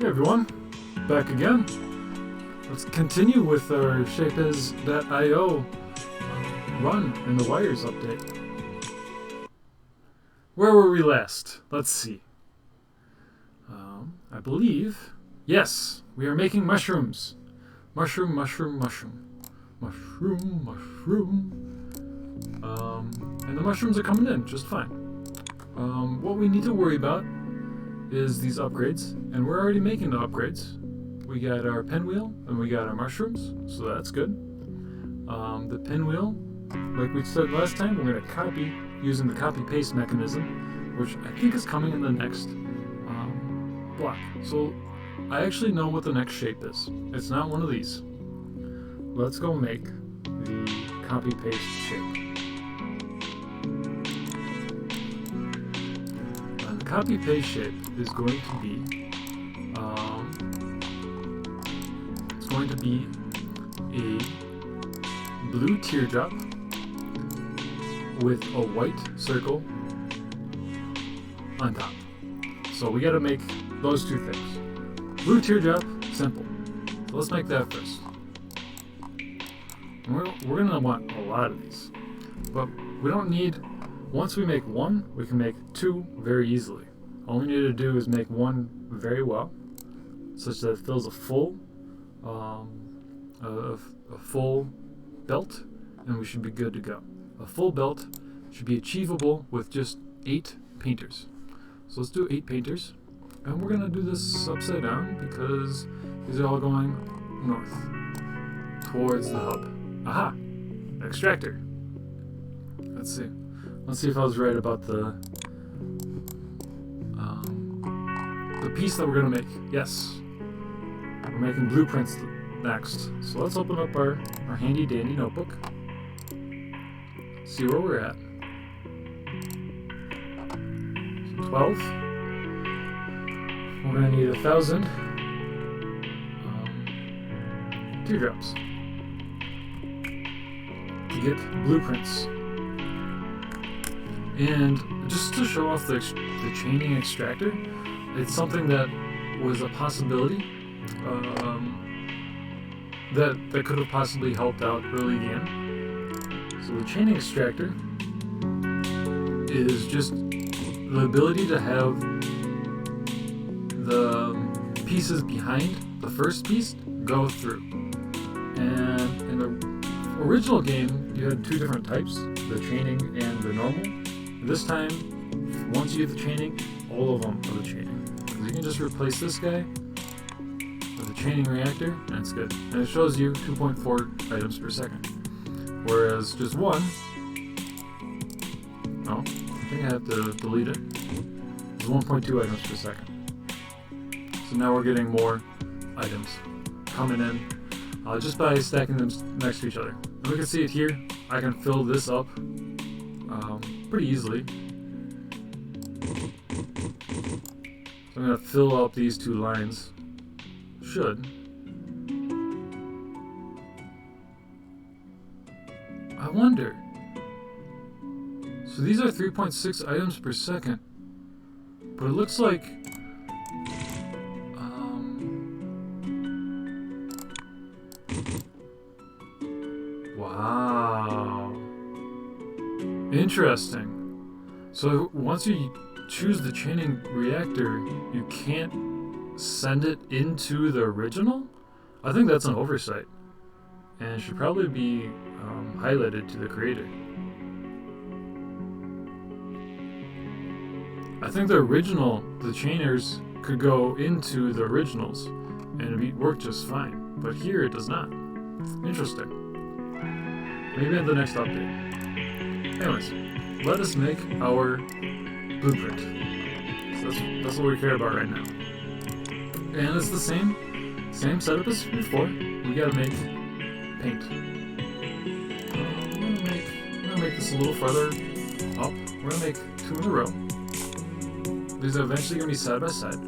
Hey everyone, back again. Let's continue with our Shapez.io run in the wires update. Where were we last? Let's see. I believe, yes, we are making mushrooms. Mushroom. And the mushrooms are coming in just fine. What we need to worry about is these upgrades, and we're already making the upgrades. We got our pinwheel and we got our mushrooms, so that's good. The pinwheel, like we said last time, we're going to copy using the copy-paste mechanism, which I think is coming in the next block. So I actually know what the next shape is. It's not one of these. Let's go make the copy-paste shape. And the copy-paste shape is going to be a blue teardrop with a white circle on top. So we got to make those two things. Blue teardrop, simple. So let's make that first. And we're going to want a lot of these. But we don't need, once we make one, we can make two very easily. All we need to do is make one very well, such that it fills a full belt, and we should be good to go. A full belt should be achievable with just 8 painters. So let's do 8 painters, and we're going to do this upside down because these are all going north towards the hub. Aha! Extractor. Let's see if I was right about the piece that we're going to make. Yes. We're making blueprints next. So let's open up our handy dandy notebook. See where we're at. So 12. We're going to need 1,000 teardrops to get blueprints. And just to show off the chaining extractor, it's something that was a possibility that could have possibly helped out early game. So the chaining extractor is just the ability to have the pieces behind the first piece go through. And in the original game, you had 2 different types, the chaining and the normal. This time, once you get the chaining, all of them are the chaining. You can just replace this guy with a chaining reactor, and it's good. And it shows you 2.4 items per second. Whereas just one, oh, I think I have to delete it. It's 1.2 items per second. So now we're getting more items coming in just by stacking them next to each other. And we can see it here. I can fill this up pretty easily. I'm going to fill up these 2 lines. Should. I wonder. So these are 3.6 items per second. But it looks like... wow. Interesting. So once you choose the chaining reactor, you can't send it into the original? I think that's an oversight, and it should probably be highlighted to the creator. I think the original, the chainers could go into the originals and it'd work just fine, but here it does not. Interesting. Maybe in the next update. Anyways, let us make our blueprint. So that's what we care about right now. And it's the same setup as before. We gotta make paint. I'm gonna make this a little farther up. We're gonna make 2 in a row. These are eventually gonna be side by side.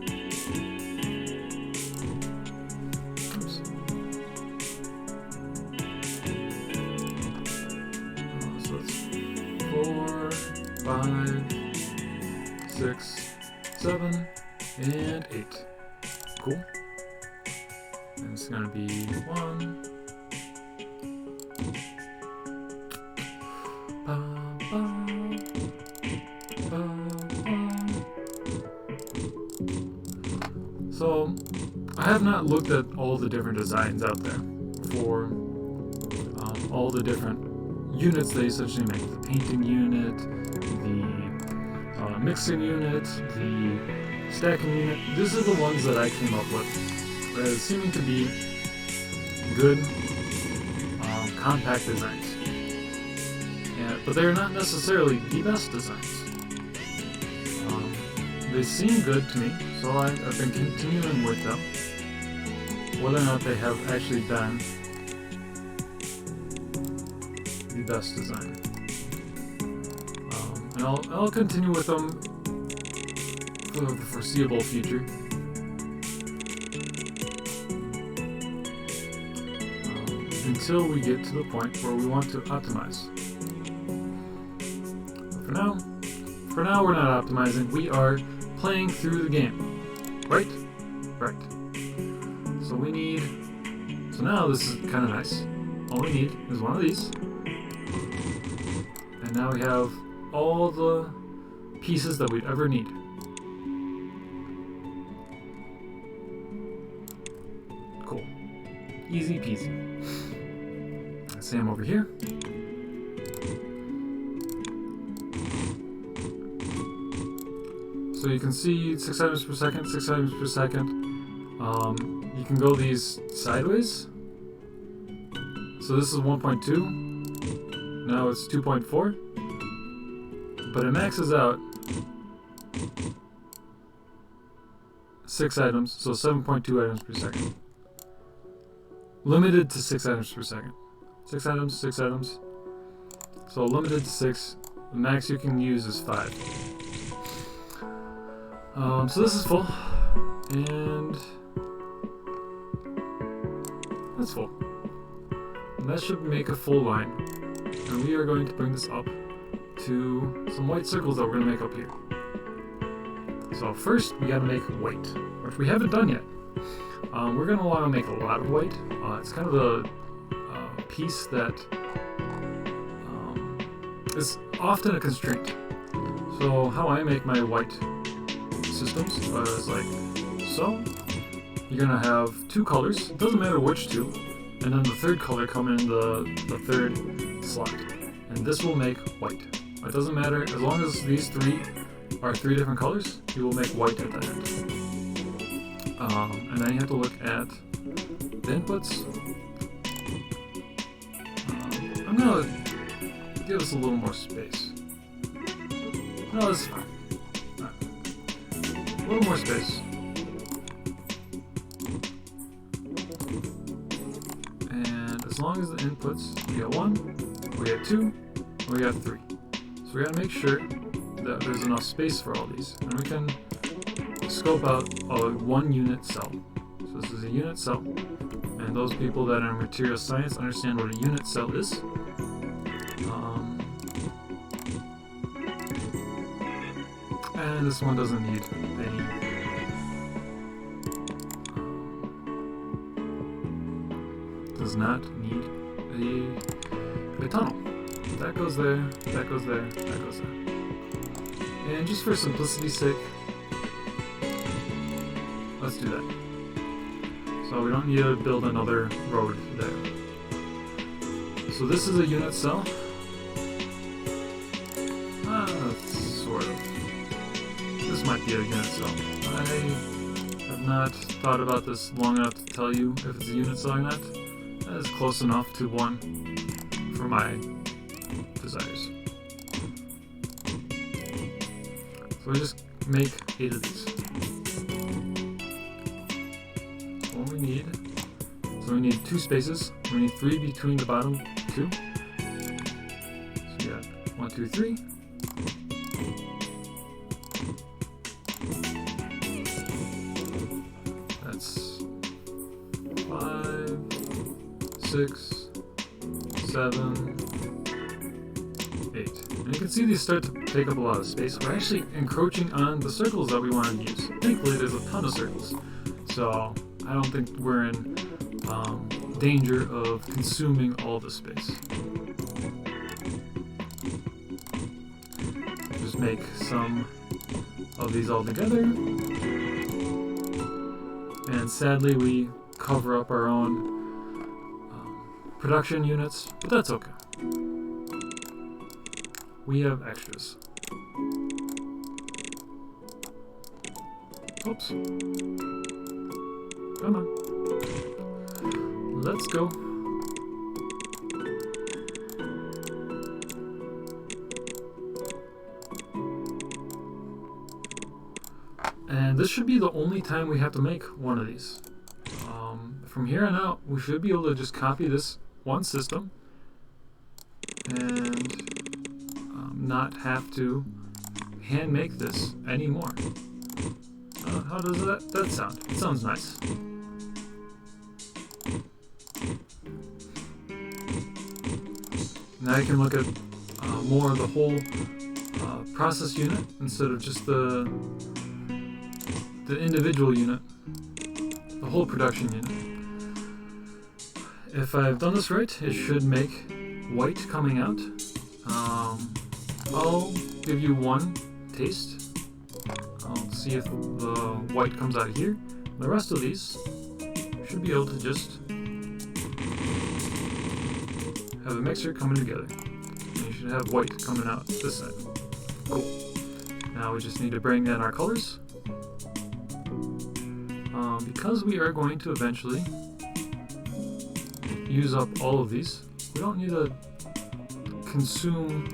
Oops. So it's 4, 5, 6, 7, and 8. Cool. And it's gonna be 1. So, I have not looked at all the different designs out there for all the different units they essentially make. The painting unit, the mixing unit, the stacking unit. These are the ones that I came up with as seeming to be good, compact designs. But they're not necessarily the best designs. They seem good to me, so I've been continuing with them. Whether or not they have actually been the best design. And I'll continue with them for the foreseeable future. Until we get to the point where we want to optimize. But for now we're not optimizing, we are playing through the game. Right? Right. So now this is kind of nice. All we need is one of these. And now we have all the pieces that we'd ever need. Cool. Easy peasy. Same over here. So you can see 6 items per second, 6 items per second. You can go these sideways. So this is 1.2. Now it's 2.4. But it maxes out 6 items, so 7.2 items per second. Limited to 6 items per second. 6 items, 6 items. So limited to 6. The max you can use is 5. So this is full. And that's full. And that should make a full line. And we are going to bring this up to some white circles that we're going to make up here. So first we got to make white, which we haven't done yet. We're going to want to make a lot of white. It's kind of a piece that is often a constraint. So how I make my white systems is like so. You're going to have 2 colors. It doesn't matter which 2. And then the third color come in the third slot. And this will make white. It doesn't matter, as long as these 3 are 3 different colors, you will make white at the end. And then you have to look at the inputs. I'm going to give us a little more space. No, that's fine. Right. A little more space. And as long as the inputs, we got 1, we got 2, we got 3. So we got to make sure that there's enough space for all these. And we can scope out a 1 unit cell. So this is a unit cell. And those people that are in material science understand what a unit cell is. And this one doesn't need any. Does not need a tunnel. That goes there, that goes there, that goes there. And just for simplicity's sake, let's do that. So we don't need to build another road there. So this is a unit cell. Sort of. This might be a unit cell. I have not thought about this long enough to tell you if it's a unit cell or not. That is close enough to 1 for my desires. So we just make 8 of these. What we need, so we need 2 spaces. We need 3 between the bottom 2. So we got 1, 2, 3. That's 5, 6, 7, 8. And you can see these start to take up a lot of space. We're actually encroaching on the circles that we want to use. Thankfully, there's a ton of circles. So I don't think we're in danger of consuming all the space. Just make some of these all together. And sadly, we cover up our own production units, but that's okay. We have extras. Oops. Come on. Let's go. And this should be the only time we have to make one of these. From here on out, we should be able to just copy this one system and not have to hand make this anymore. How does that sound? It sounds nice. Now you can look at more of the whole process unit instead of just the individual unit, the whole production unit. If I've done this right, it should make white coming out. I'll give you one taste. I'll see if the white comes out of here. The rest of these should be able to just have a mixture coming together. And you should have white coming out this side. Cool. Now we just need to bring in our colors. Because we are going to eventually use up all of these, we don't need to consume.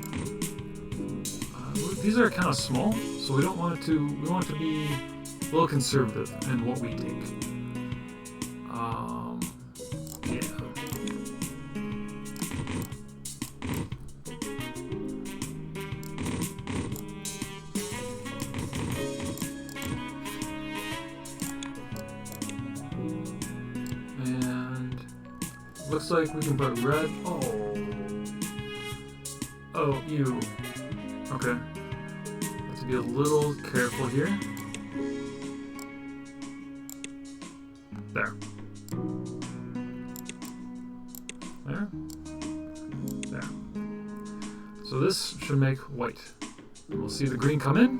These are kind of small, so we don't want it to. We want it to be a little conservative in what we take. Yeah. And looks like we can put red. Oh, ew. Okay. Have to be a little careful here. There. There. There. So this should make white. And we'll see the green come in.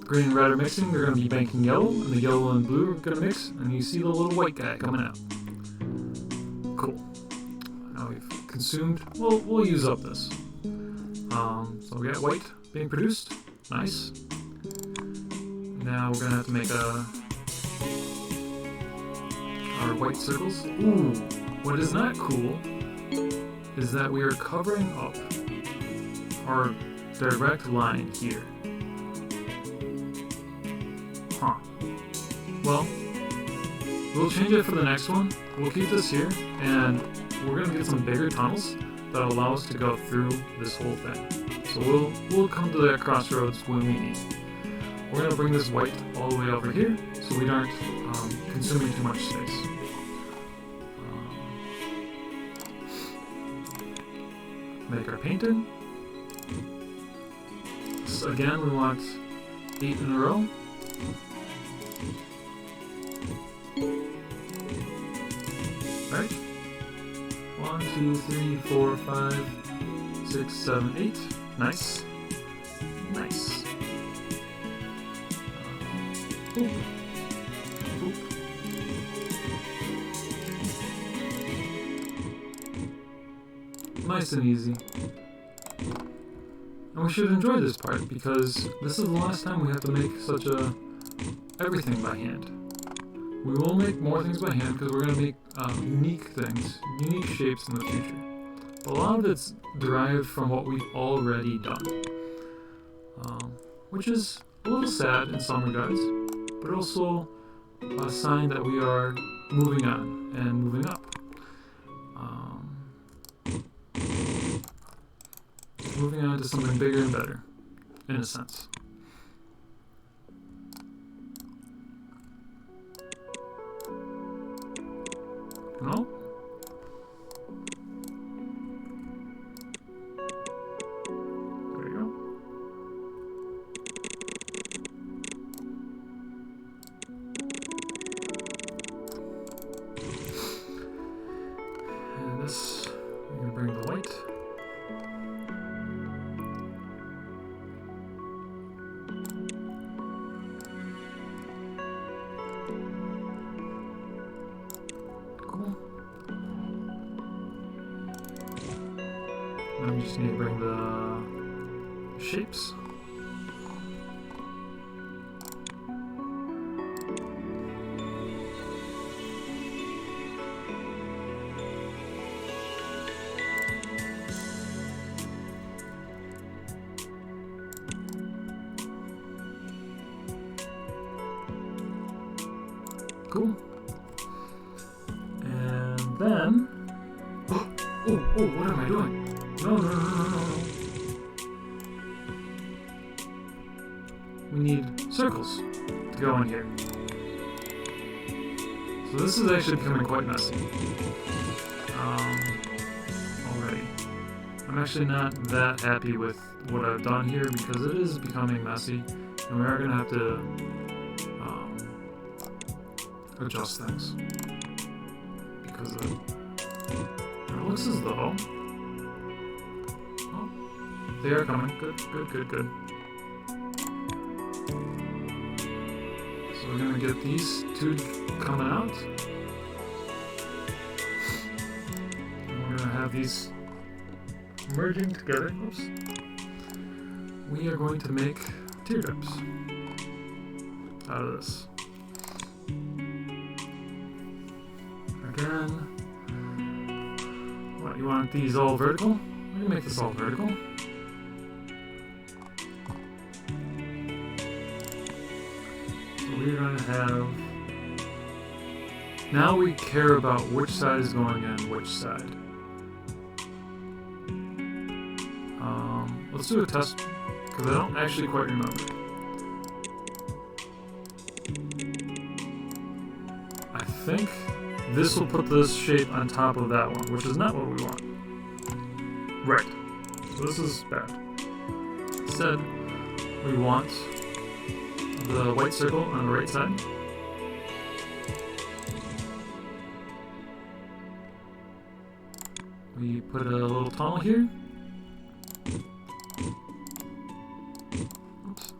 Green and red are mixing, they're going to be banking yellow, and the yellow and blue are going to mix, and you see the little white guy coming out. Cool. Now we've consumed, we'll use up this. So we got white being produced. Nice. Now we're gonna have to make our white circles. Ooh, what is not cool is that we are covering up our direct line here. Huh. Well, we'll change it for the next one. We'll keep this here, and we're gonna get some bigger tunnels that allow us to go through this whole thing. So we'll come to that crossroads when we need. We're gonna bring this white all the way over here, so we aren't consuming too much space. Make our painting. So again, we want 8 in a row. Right? 1, 2, 3, 4, 5, 6, 7, 8. Nice. Nice. Boop. Boop. Nice and easy. And we should enjoy this part because this is the last time we have to make such everything by hand. We will make more things by hand because we're going to make unique things, unique shapes in the future. But a lot of it's derived from what we've already done. Which is a little sad in some regards, but also a sign that we are moving on and moving up. Moving on to something bigger and better, in a sense. No? There you go. we just need to bring the shapes. Cool. And then... Oh, what am I doing? No. We need circles to go in here. So this is actually becoming quite messy. Already. I'm actually not that happy with what I've done here because it is becoming messy, and we are going to have to adjust things because of it. And it looks as though... Oh, they are coming. Good. So we're going to get these two coming out. And we're going to have these merging together. Oops. We are going to make teardrops out of this. Again, what, you want these all vertical? We're going to make this all vertical. So we're going to have... Now we care about which side is going in which side. Let's do a test, because I don't actually quite remember. I think this will put this shape on top of that one, which is not what we want. Right. So this is bad. Instead, we want the white circle on the right side. We put a little tunnel here. Oops.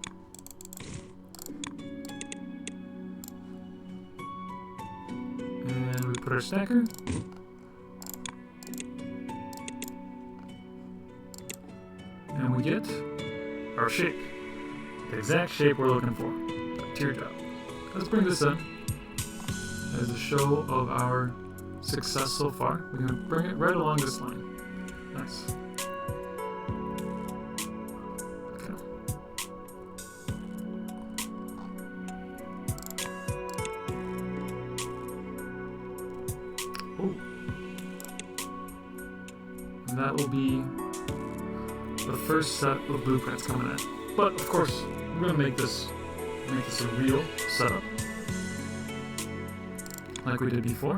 And we put our stacker. And we get our shape. The exact shape we're looking for. A teardrop. Let's bring this in as a show of our success so far. We're going to bring it right along this line. Nice. Okay. Oh. And that will be the first set of blueprints coming in. But of course, we're going to make this a real setup, like we did before.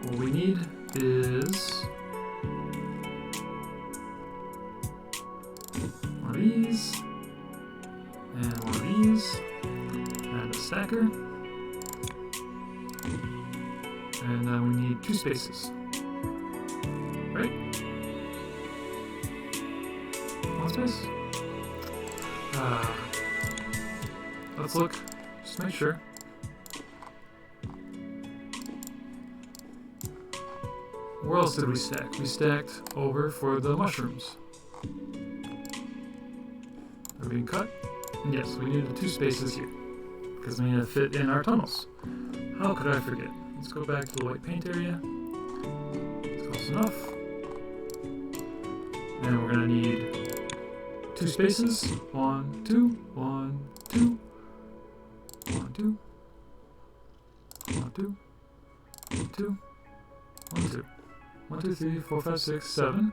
What we need is one of these, and one of these, and a stacker, and then we need 2 spaces, right? 1 space? Let's look, just make sure. Where else did we stack? We stacked over for the mushrooms. They're being cut. And yes, we needed 2 spaces here, because we need to fit in our tunnels. How could I forget? Let's go back to the white paint area. It's close enough. And we're going to need 2 spaces. 1, 2, 1, 2, 1, 2, 1, 2, 1, 2, 1, 2. 1, 2, 3, 4, 5, 6, 7,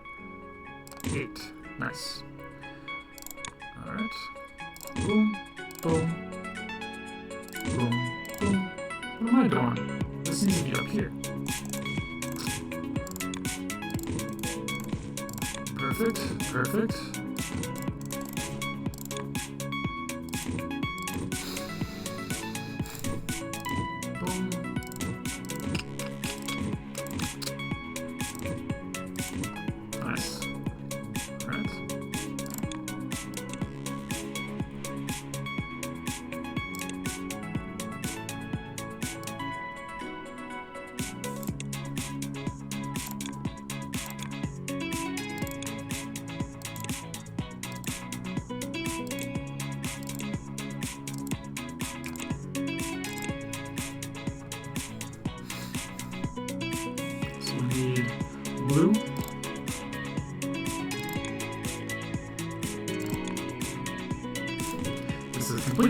8. Nice. Alright. Boom, boom, boom, boom. What am I doing? This needs to be up here. Perfect. Boom. Nice. Right.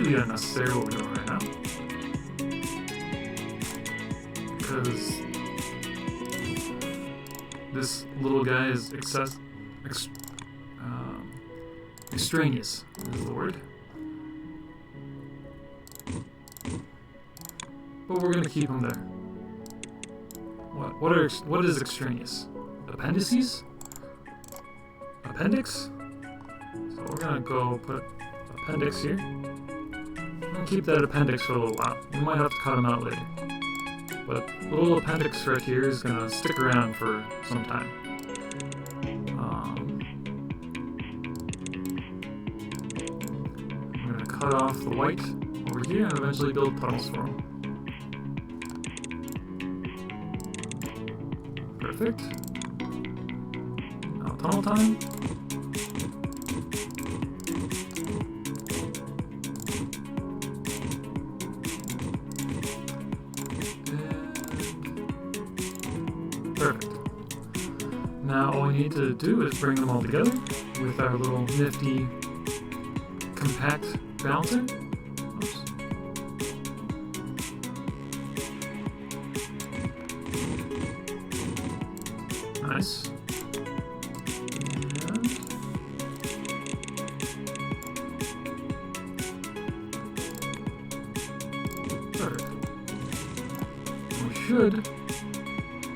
completely unnecessary what we're doing right now. Because this little guy is extraneous is the word. But we're gonna keep him there. What is extraneous? Appendices? Appendix? So we're gonna go put appendix here. I'm gonna keep that appendix for a little while. We might have to cut him out later. But the little appendix right here is gonna stick around for some time. I'm gonna cut off the white over here and eventually build tunnels for him. Perfect. Now tunnel time. Perfect. Now all we need to do is bring them all together with our little nifty compact balancer. Oops. Nice. And perfect. We should.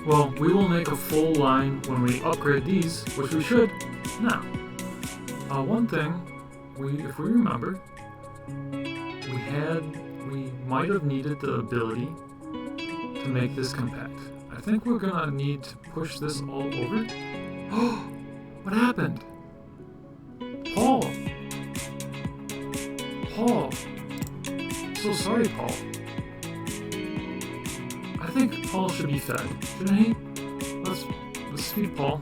Well, we will make a full line when we upgrade these, which we should now. One thing, if we remember, we might have needed the ability to make this compact. I think we're gonna need to push this all over. Oh, what happened? Paul! Paul! So sorry, Paul. I think Paul should be fed, shouldn't he? Let's feed Paul.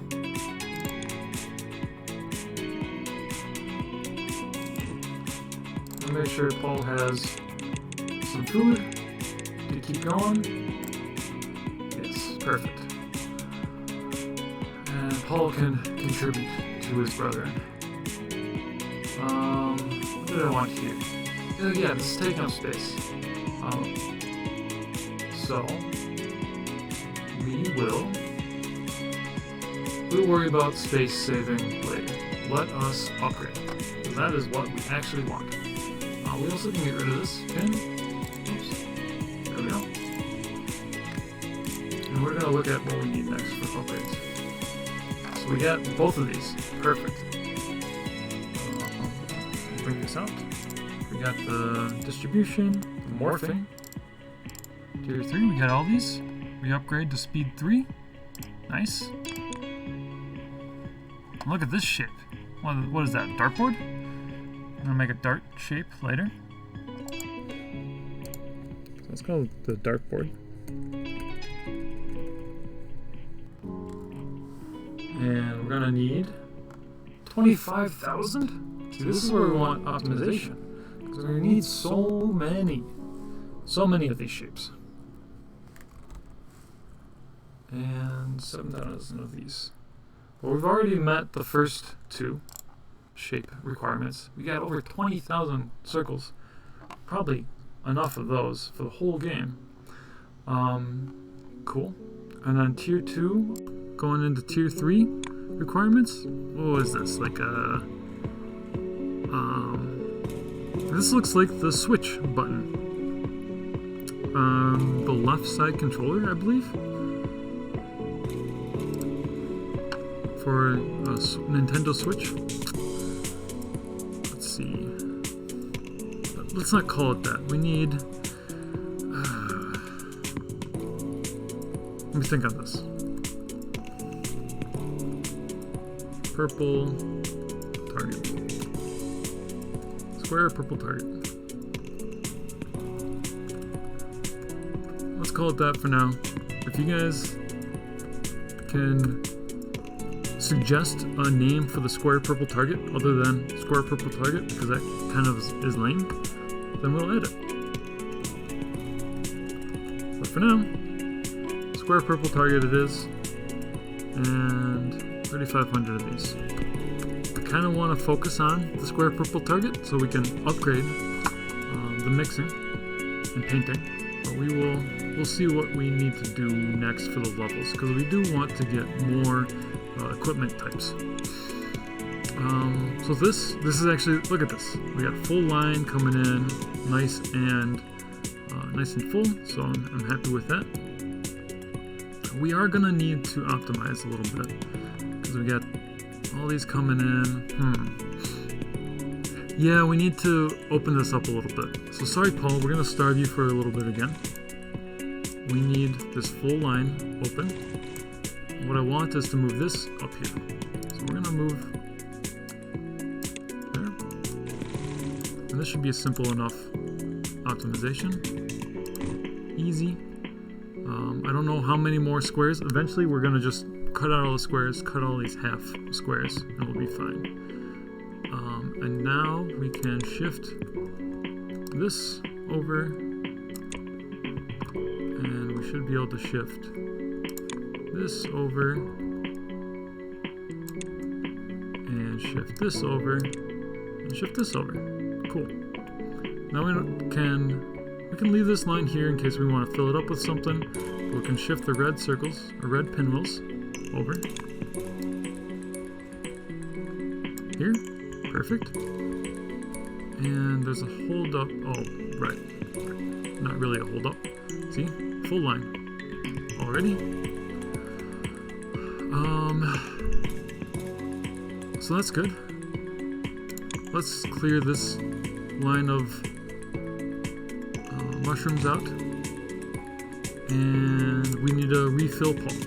I'll make sure Paul has some food to keep going. Yes, perfect. And Paul can contribute to his brethren. What did I want here? Yeah, this is taking up space. So we'll worry about space saving later. Let us upgrade. That is what we actually want. We also can get rid of this pin. Oops. There we go. And we're gonna look at what we need next for upgrades. So we got both of these. Perfect. Bring this out. We got the distribution, the morphing. Tier 3, we got all these. We upgrade to speed 3. Nice. Look at this shape. What is that, dartboard? I'm gonna make a dart shape later. So let's call it the dartboard. And we're gonna need 25,000? See, this is where we want optimization. Because we're gonna need so many of these shapes. And 7,000 of these. Well, we've already met the first two shape requirements. We got over 20,000 circles. Probably enough of those for the whole game. Cool. And then tier 2, going into tier 3 requirements. What is this? Like a... this looks like the switch button. The left side controller, I believe. For a Nintendo Switch. Let's see. Let's not call it that. We need... let me think on this. Purple target. Square purple target. Let's call it that for now. If you guys can suggest a name for the square purple target other than square purple target, because that kind of is lame, then we'll add it. But for now, square purple target it is, and 3,500 of these. I kind of want to focus on the square purple target so we can upgrade the mixing and painting, but we'll see what we need to do next for the levels, because we do want to get more equipment types. So this is actually, look at this. We got a full line coming in, nice and full. So I'm happy with that. We are gonna need to optimize a little bit because we got all these coming in. Yeah, we need to open this up a little bit. So sorry, Paul, we're gonna starve you for a little bit again. We need this full line open. What I want is to move this up here. So we're gonna move there. And this should be a simple enough optimization. Easy. I don't know how many more squares. Eventually we're gonna just cut out all the squares, cut all these half squares, and we'll be fine. And now we can shift this over, and we should be able to shift this over, and shift this over, and shift this over. Cool. Now we can leave this line here in case we want to fill it up with something. We can shift the red circles, or red pinwheels, over. Here. Perfect. And there's a hold up. Oh, right. Not really a hold up. See? Full line. Already. So that's good. Let's clear this line of mushrooms out. And we need a refill pole.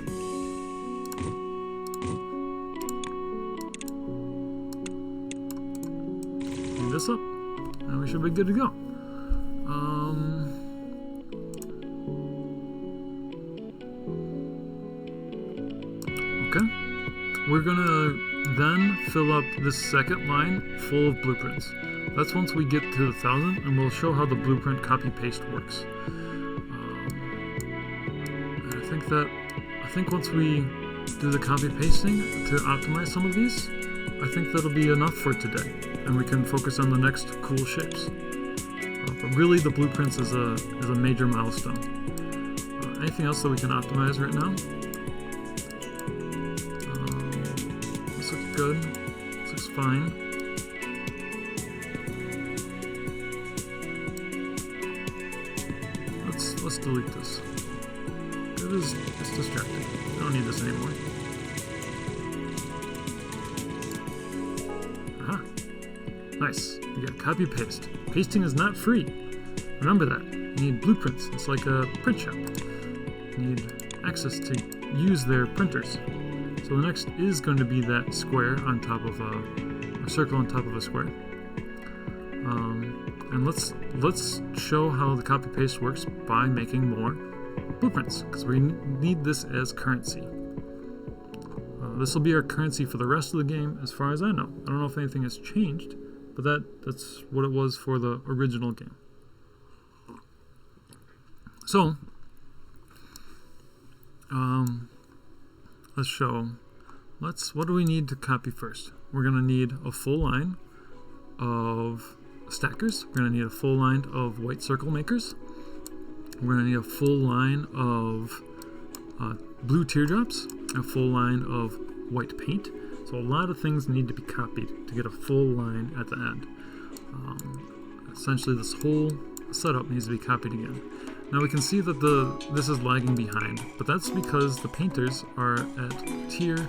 This up, and we should be good to go. Okay, we're gonna then fill up this second line full of blueprints. That's once we get to 1,000, and we'll show how the blueprint copy paste works. And I think once we do the copy pasting to optimize some of these, I think that'll be enough for today. And we can focus on the next cool shapes. But really, the blueprints is a major milestone. Anything else that we can optimize right now? This looks good. This looks fine. Let's delete this. It's distracting. We don't need this anymore. Nice. We got copy paste. Pasting is not free. Remember that. You need blueprints. It's like a print shop. You need access to use their printers. So the next is going to be that square on top of a circle on top of a square. And let's show how the copy paste works by making more blueprints, because we need this as currency. This will be our currency for the rest of the game, as far as I know. I don't know if anything has changed. But that's what it was for the original game. So, let's show. What do we need to copy first? We're going to need a full line of stackers. We're going to need a full line of white circle makers. We're going to need a full line of blue teardrops. A full line of white paint. So a lot of things need to be copied to get a full line at the end. Essentially, this whole setup needs to be copied again. Now we can see that this is lagging behind, but that's because the painters are at tier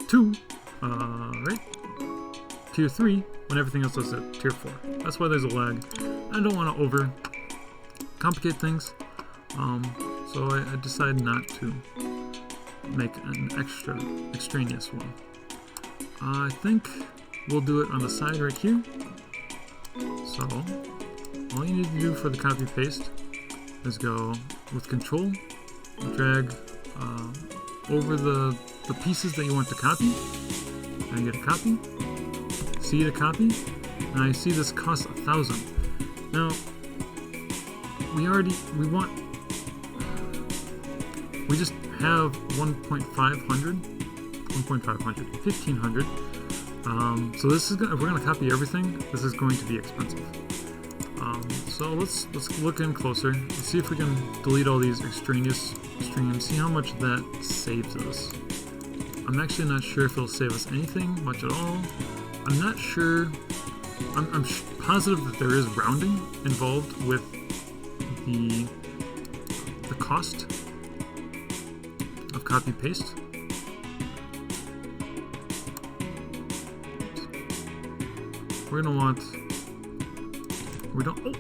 2, right? Tier 3, when everything else is at tier 4. That's why there's a lag. I don't want to over complicate things, so I decided not to make an extra extraneous one. I think we'll do it on the side right here. So all you need to do for the copy paste is go with control, drag over the pieces that you want to copy, and get a copy, see to copy, and I see this costs 1,000. Now we just have 1,500. So this is if we're gonna copy everything, this is going to be expensive. So let's look in closer. Let's see if we can delete all these extraneous streams. See how much that saves us. I'm actually not sure if it'll save us anything much at all. I'm not sure. I'm positive that there is rounding involved with the cost of copy paste. We're gonna want. We don't. Oh.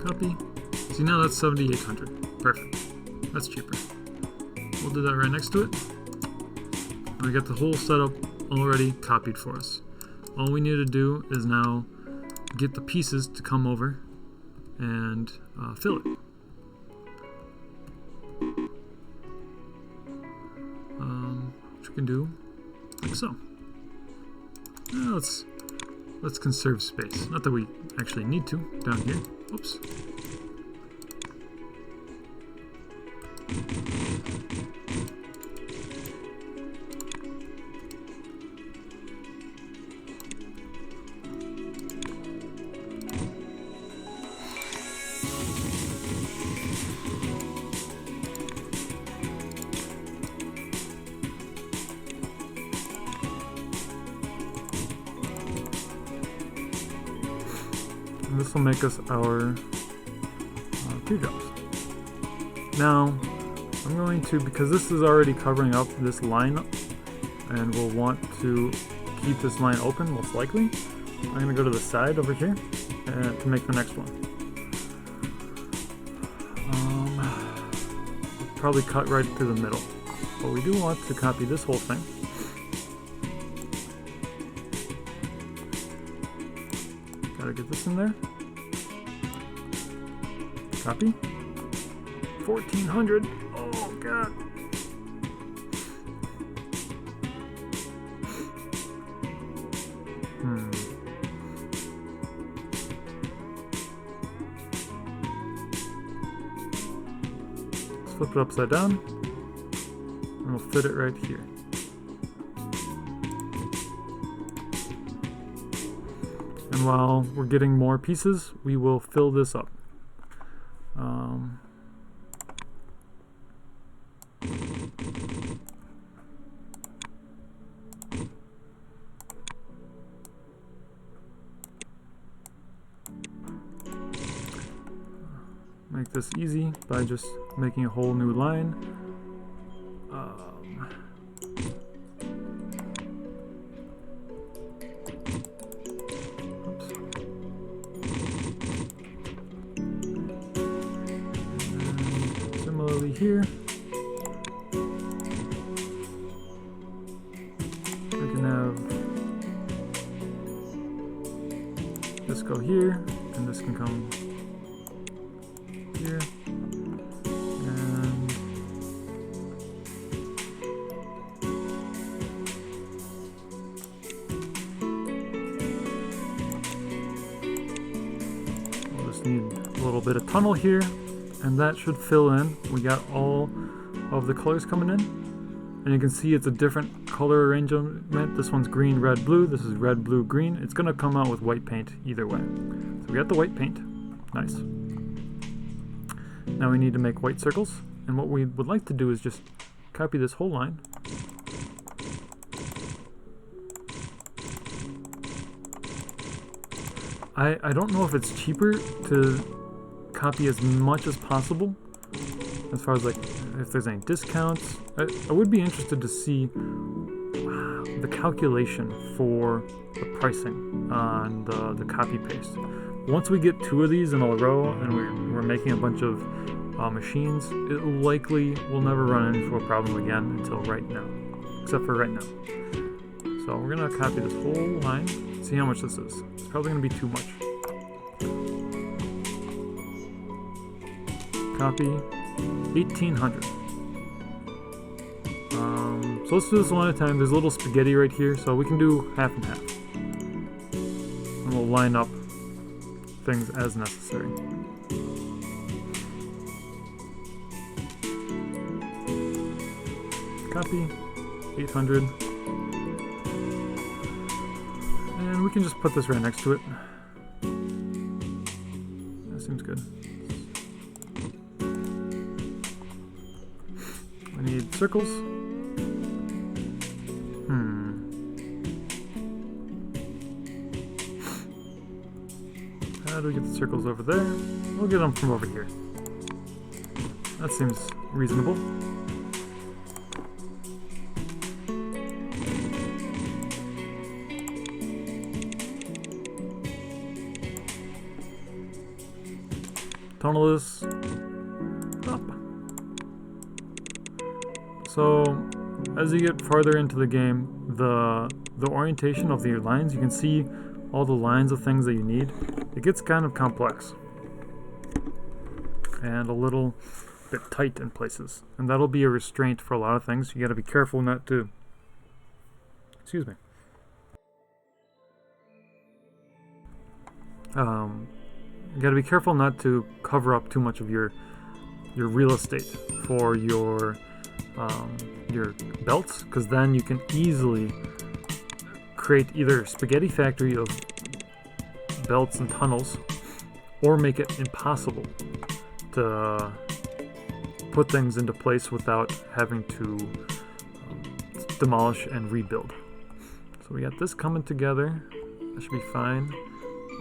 Copy. See, now that's 7,800. Perfect. That's cheaper. We'll do that right next to it. We got the whole setup already copied for us. All we need to do is now get the pieces to come over and fill it. Which we can do like so. Now let's conserve space. Not that we actually need to down here. Oops. And this will make us our teardrops. Now, I'm going to, because this is already covering up this line, and we'll want to keep this line open, most likely, I'm going to go to the side over here to make the next one. Probably cut right through the middle. But we do want to copy this whole thing. Gotta get this in there. Copy. 1,400. Oh god. Let's flip it upside down, and we'll fit it right here. And while we're getting more pieces, we will fill this up. Make this easy by just making a whole new line. Similarly here, we can have this go here, and this can come here, and we'll just need a little bit of tunnel here, and that should fill in. We got all of the colors coming in, and you can see it's a different color arrangement. This one's green, red, blue. This is red, blue, green. It's gonna come out with white paint either way. So we got the white paint. Nice. Now we need to make white circles, and what we would like to do is just copy this whole line. I don't know if it's cheaper to copy as much as possible, as far as like if there's any discounts. I would be interested to see the calculation for the pricing on the copy paste. Once we get 2 of these in a row and we're making a bunch of machines, it likely will never run into a problem again until right now, except for right now. So we're gonna copy this whole line, see how much this is. It's probably gonna be too much. Copy 1,800. So let's do this one at a time. There's a little spaghetti right here, so we can do half and half. And we'll line up things as necessary. Copy, 800. And we can just put this right next to it. That seems good. We need circles. How do we get the circles over there? We'll get them from over here. That seems reasonable. Tunnel this up. So as you get farther into the game, the orientation of the lines, you can see all the lines of things that you need. It gets kind of complex and a little bit tight in places, and that'll be a restraint for a lot of things. You got to be careful not to, excuse me, you got to be careful not to cover up too much of your real estate for your belts, because then you can easily create either a spaghetti factory of belts and tunnels, or make it impossible to put things into place without having to demolish and rebuild. So we got this coming together. That should be fine.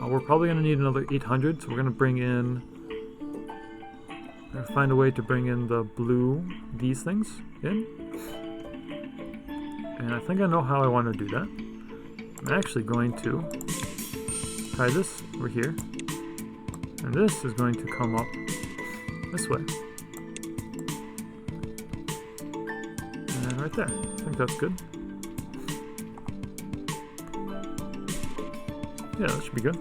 We're probably going to need another 800, so we're going to bring in, find a way to bring in the blue, these things in. And I think I know how I want to do that. I'm actually going to tie this over here, and this is going to come up this way. And right there. I think that's good. Yeah, that should be good.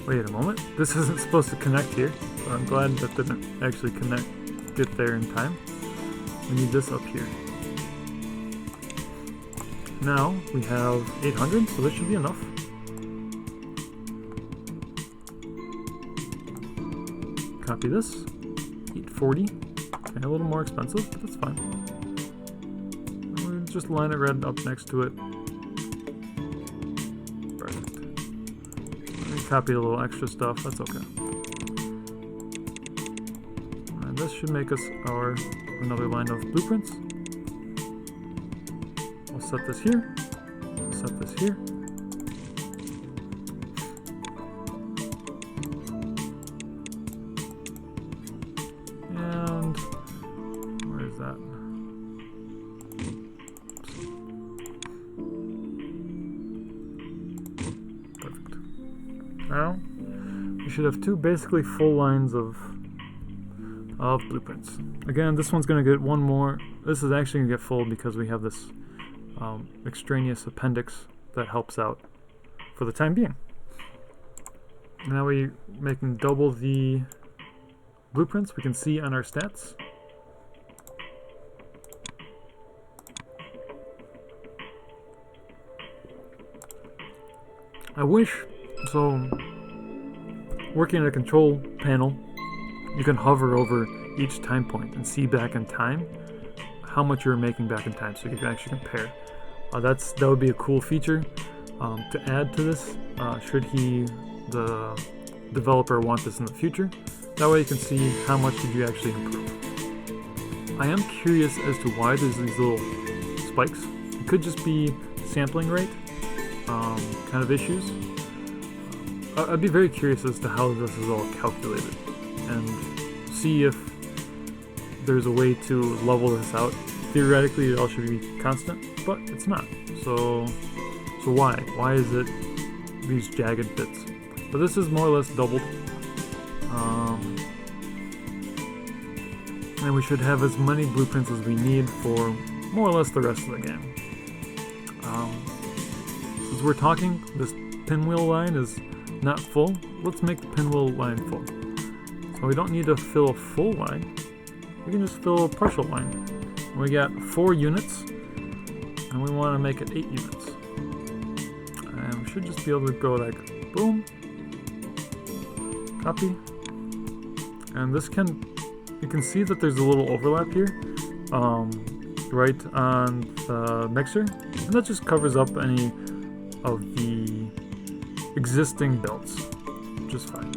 Wait a moment. This isn't supposed to connect here. So I'm glad that didn't actually get there in time. We need this up here. Now we have 800, so this should be enough. Copy this. 840. Okay, a little more expensive, but that's fine. And we'll just line it right up next to it. Perfect. Let me copy a little extra stuff, that's okay. And this should make us another line of blueprints. We'll set this here. We'll set this here. Now, we should have two basically full lines of blueprints. Again, this one's going to get one more. This is actually going to get full because we have this extraneous appendix that helps out for the time being. Now we're making double the blueprints we can see on our stats. I wish, so working in a control panel, you can hover over each time point and see back in time how much you're making back in time, so you can actually compare. That would be a cool feature to add to this, should the developer want this in the future. That way you can see how much did you actually improve. I am curious as to why there's these little spikes. It could just be sampling rate kind of issues. I'd be very curious as to how this is all calculated and see if there's a way to level this out. Theoretically, it all should be constant, but it's not. So why? Why is it these jagged bits? But this is more or less doubled. And we should have as many blueprints as we need for more or less the rest of the game. Since we're talking, this pinwheel line is not full. Let's make the pinwheel line full. So we don't need to fill a full line. We can just fill a partial line. We got 4 units, and we want to make it 8 units. And we should just be able to go like boom, copy, and this you can see that there's a little overlap here, right on the mixer, and that just covers up any of the existing builds, which is fine.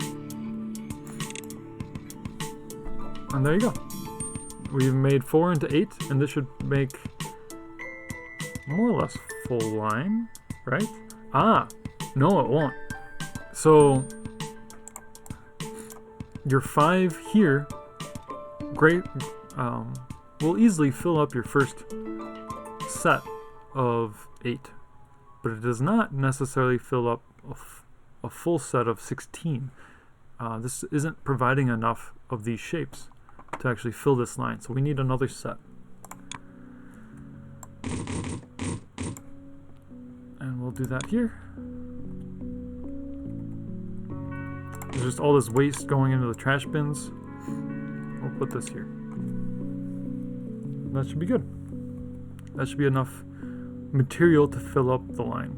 And there you go. We've made 4 into 8, and this should make more or less full line, right? Ah, no, it won't. So your 5 here, great, will easily fill up your first set of 8, but it does not necessarily fill up a full set of 16. This isn't providing enough of these shapes to actually fill this line, so we need another set. And we'll do that here. There's just all this waste going into the trash bins. We'll put this here. That should be good. That should be enough material to fill up the line.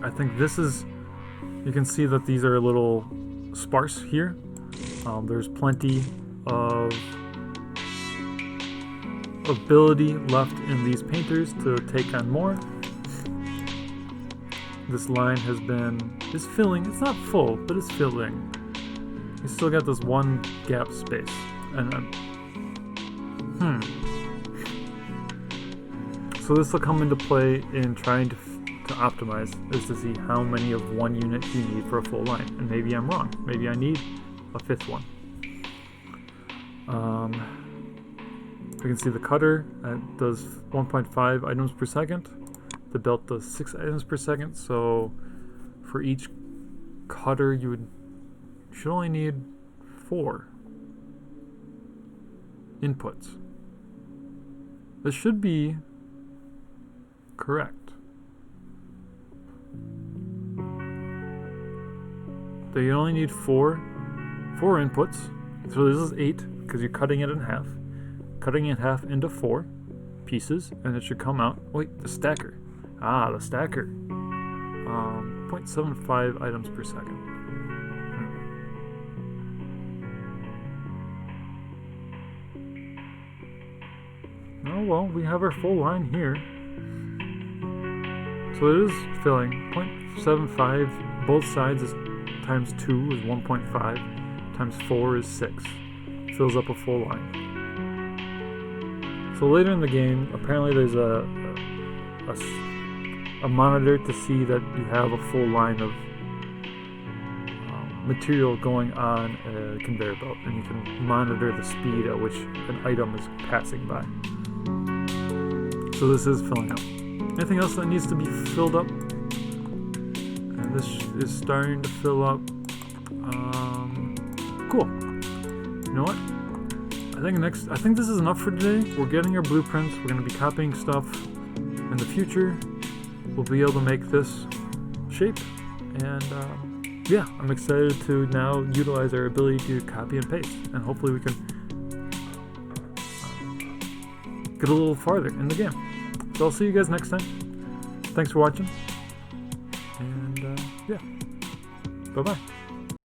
I think this is, you can see that these are a little sparse here. There's plenty of ability left in these painters to take on more. This line is filling. It's not full, but it's filling. You still got this one gap space, and then, So this will come into play in trying to optimize, is to see how many of one unit you need for a full line. And maybe I'm wrong. Maybe I need a 5th one. We can see the cutter does 1.5 items per second. The belt does 6 items per second. So for each cutter, you should only need 4 inputs. This should be correct. So you only need 4 inputs. So this is 8 because you're cutting it in half. Cutting it in half into 4 pieces, and it should come out. Wait, the stacker. Ah, the stacker. 0.75 items per second. Oh well, we have our full line here. So it is filling. 0.75, both sides is times 2 is 1.5, times 4 is 6. Fills up a full line. So later in the game, apparently there's a monitor to see that you have a full line of material going on a conveyor belt, and you can monitor the speed at which an item is passing by. So this is filling up. Anything else that needs to be filled up? And this is starting to fill up. Cool. You know what? I think this is enough for today. We're getting our blueprints. We're going to be copying stuff. In the future, we'll be able to make this shape. And yeah, I'm excited to now utilize our ability to copy and paste. And hopefully we can get a little farther in the game. So I'll see you guys next time. Thanks for watching. And yeah, bye-bye.